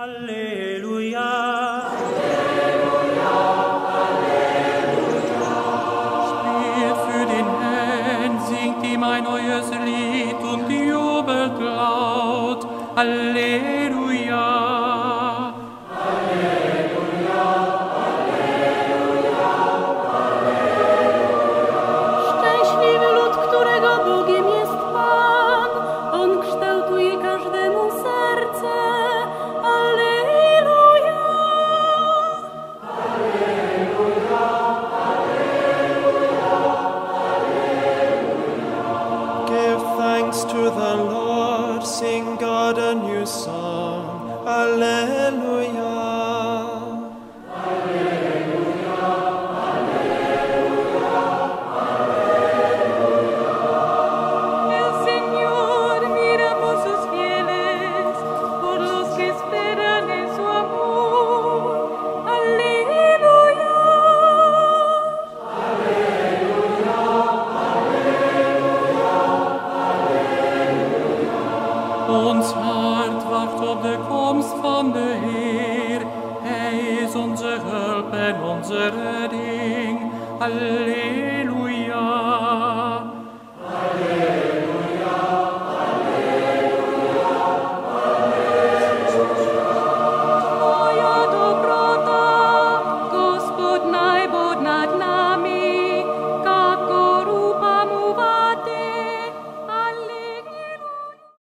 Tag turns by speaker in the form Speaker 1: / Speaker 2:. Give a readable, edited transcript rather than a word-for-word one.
Speaker 1: Halleluja. Spielt für den Herrn, singt ihm ein neues Lied und jubelt laut. Halleluja.
Speaker 2: To the Lord, sing God a new song. Alleluia.
Speaker 3: El Señor mira por sus fieles, por los que esperan en su amor. Alleluia.
Speaker 1: Ons hart wacht op de komst van de Heer. Hij is onze hulp en onze redding. Halleluja.